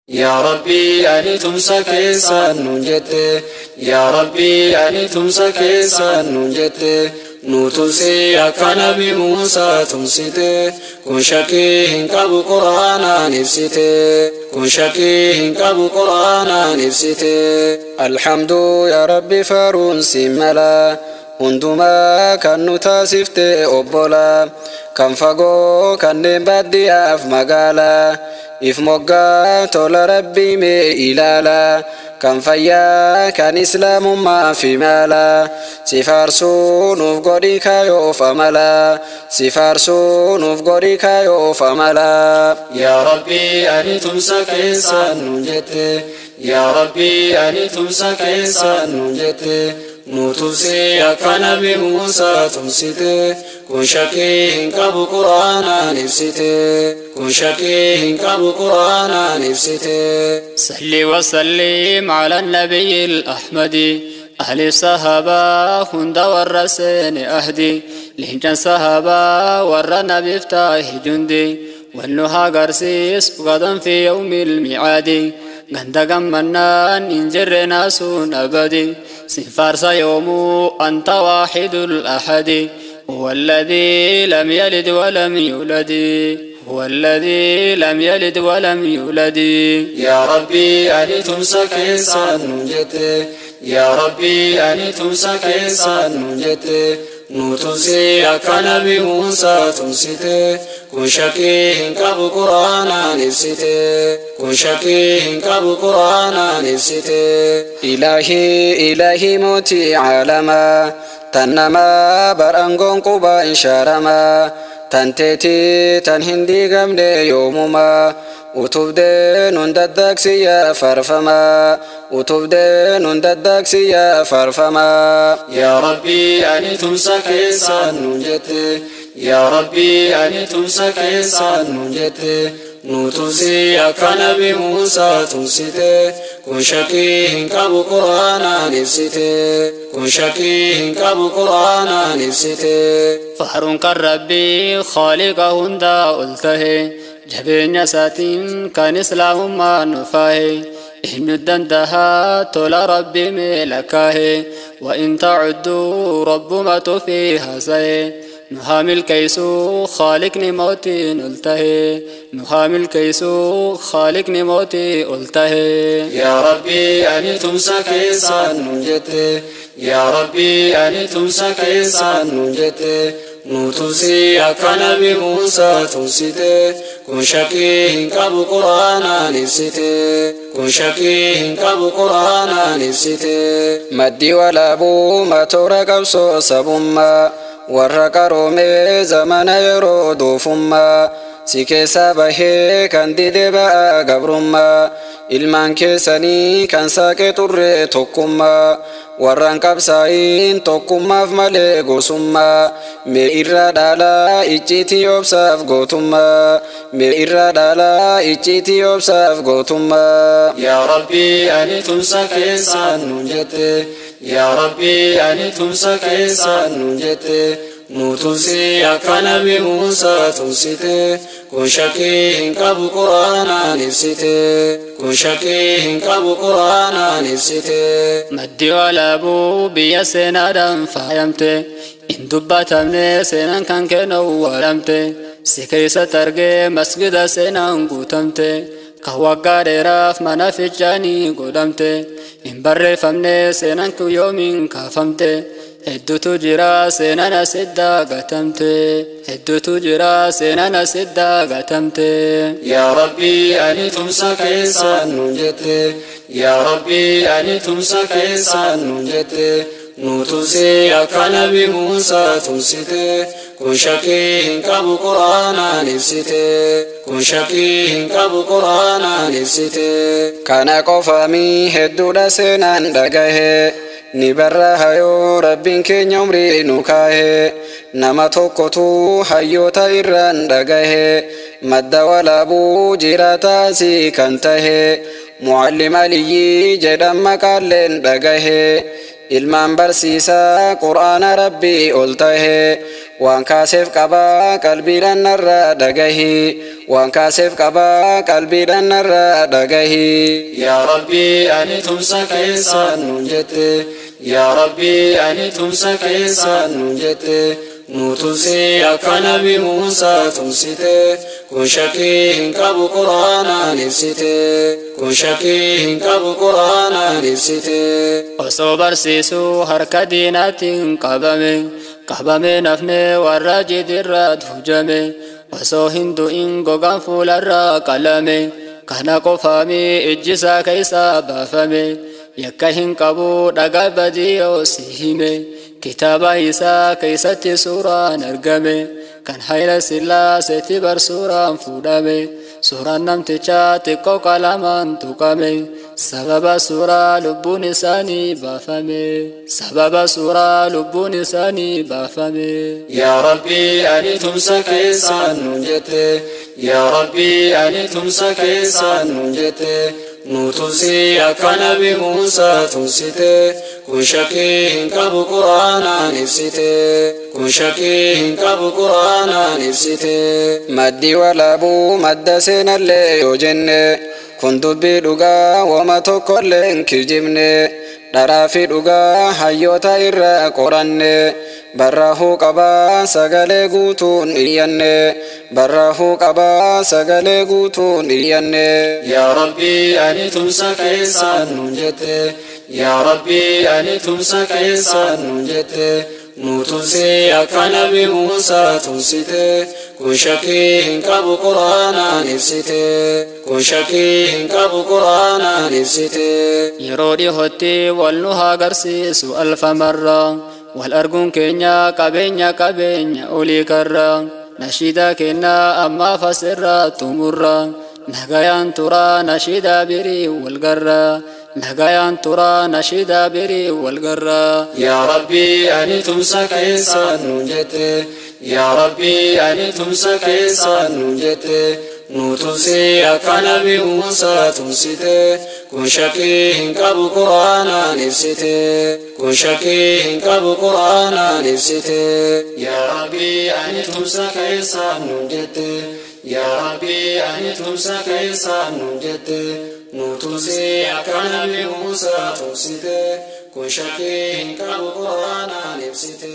يا ربي أني تمسك سنجت يا ربي أني تمسك سنجت نوتسي أكن بموسى تمسيت كن شكيه كابو قرآن نفسيت كن شكيه كابو قرآن نفسيت الحمد يا ربي فارون سملا هندما كان تاسفت أبولا كان فقو كان بدي أف مقالا إف مقا تول ربي مي إلالا كان فيا كان إسلام ما في مالا سفارسو نفقودي كايو فمالا سفارسو نفقودي كايو فمالا يا ربي أني تمسك سنجت يا ربي أني تمسك سنجت نوتسي أكن بموسى تمسيت كن شكيه كابو قرآن نفسيت كن شكيه كابو قرآن نفسيت صلي وسلم على النبي الأحمدي أهل الصحابة هند والرسين أهدي لهجن صحابة ورنا بفتاه جندي والنها قرسيس غدا في يوم الميعاد غندا منان إنجر ناس أبدي سفارس يوم أنت واحد الأحد هو الذي لم يلد ولم يولد هو الذي لم يلد ولم يولد يا ربي أني تمسك سنجت يا ربي أني تمسك سنجت نوتسي أكن بموسى تمسيت كن شكيه كابو قرآن نفسيت كن شكيه كابو قرآن نفسيت إلهي موتي عالما تنما برأنقون قبا إنشارما تنتيتي تنهندي قمدي يومما وتبدين نددكسي يا فرفما وتبدين نددكسي يا فرفما يا ربي أني تمسك سنجت يا ربي أني تمسك سنجت نوتسي أكن بموسى تمسيت كن شكيه كابو قرآن نفسيت كن شكيه كابو قرآن نفسيت فخر كالربي خالق هندا قلته جبين ساتين كان إسلام ما نفاه إن الدندها تول ربي ملكاه وإن تعدوا رب ما تفيها زي نهامل كيسو خالقني موتي نلته نهامل كيسو خالقني موتي قلته يا ربي أني تمسك سنجت يا ربي أني تمسك سنجت نوتسي أكن بموسى تمسيت كن شكيه كابو قرآن نفسيت كن شكيه كابو قرآن نفسيت مدي ولا بو ما تورق سبما ورقرومي زمن يرودو فما سيكيسا بهي كان ديدبا قبرما ilmaan keessanii kan saaqee turre tokkummaa warraan qabsaa'iin tokkummaaf malee gosummaa mee irraa dhaalaa icciitii obsaaf gootummaa mee irraa dhaalaa icciitii obsaaf gootummaa yaa rabbii ani tumsa keessaan nuun jette yaa rabbii ani tumsa keessaan nuun jette nutusi akka nabi Muusaa tumsite kun shakkii hin qabu quraanaan ibsite kun shakkii hin qabu quraanaan ibsite maddi walaabuu biyya seenaadhaan faayamte hin dubbatamne seenaan kan kennu walamte si keessatti argee masgida seenaan guutamte kan waggaa dheeraaf mana fichaanii godhamte hin barreeffamne seenaan kun yoomiin kaafamte hedduutu jira seenaan asiddaa gatamte hedduutu jira seenaan asiddaa gatamte yaa rabbii ani tumsa keessaan nuun jette yaa rabbii ani tumsa keessaan nuun jette nutusi akka nabi Muusaa tumsite kun shakkii hin qabu quraanaan ibsite kun shakkii hin qabu quraanaan ibsite kana qofamii hedduudha seenaan dhagahe ni barra hayo rabbiin keenya umrii nu kaahe nama tokkotu hayyoota irraan dhagahe madda walaabuu jiraataasi kan tahe muallim aliyyii jedhan maqaalleen dhagahe ilmaan barsiisaa qur'aana rabbii ol tahe waan kaaseef qabaa qalbiidhaan narra dhagahi waan kaaseef qabaa qalbiidhaan narra dhagahi yaa rabbii ani tumsa keessaan nuun jette yaa rabbii ani tumsa keessaan nuun jette nutusi akka nabi Muusaa tumsite kun shakkii hin qabu qur'aanaan ibsite kun shakkii hin qabu qur'aanaan ibsite osoo barsiisuu harka diinaatiin qabame nafne warra jidirraa hujame osoo hin du'in gogaan fuularraa qalame kana qofaami ijjisaa keessaa baafame yakka hin qabu dhagaa badiyoo si hime kitaaba isaa keessatti suuraan argame kan hayla sillaaseetti bar suuraan fuudhame suuraan namtichaa xiqqoo qalamaan tuqame sababa suuraa lubbuun isaanii baafame sababa suuraa lubbuun isaanii baafame yaa rabbii ani tumsa keessaan nuun jette yaa rabbii ani tumsa keessaan nuun jette nutusi akka nabi Muusaa tumsite kun shakkii hin qabu qur'aanaan ibsite kun shakkii hin qabu qur'aanaan ibsite maddi walaabuu madda seenallee yoo jenne kun dubbii dhugaa wama tokkollee hin kijibne dharaa fi dhugaa hayyoota irraa qoranne barraahuu qabaa sagalee guutuun iyyanne barraahuu qabaa sagalee guutuun iyyanne yaa rabbii ani tumsa keessaan nuun jette yaa rabbii ani tumsa keessaan nuun jette nutusi akka nabi Muusaa tumsite kun shakkii hin qabu qur'aanaan ibsite kun shakkii hin qabu qur'aanaan ibsite yeroo dhihootti wal nu agarsiisu alfamarraa wal arguun keenya qabeenya olii karra nashiida kenna ammaa fasirraa tumurra nagayaan tura nashiida birii wal garra nagayaan tura nashiida birii wal garra yaa rabbii ani tumsa keessaan nuun jette yaa rabbii ani tumsa keessaan nuun jette nutusi akka nabi Muusaa tumsite kun shakkii hin qabu qur'aanaan ibsite kun shakkii hin qabu qur'aanaan ibsite yaa rabbii ani tumsa keessaan nuun jette yaa rabbii ani tumsa keessaan nuun jette nutusi akka nabi Muusaa tumsite kun shakkii hin qabu qur'aanaan ibsite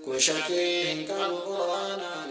kun shakkii hin qabu qur'aanaan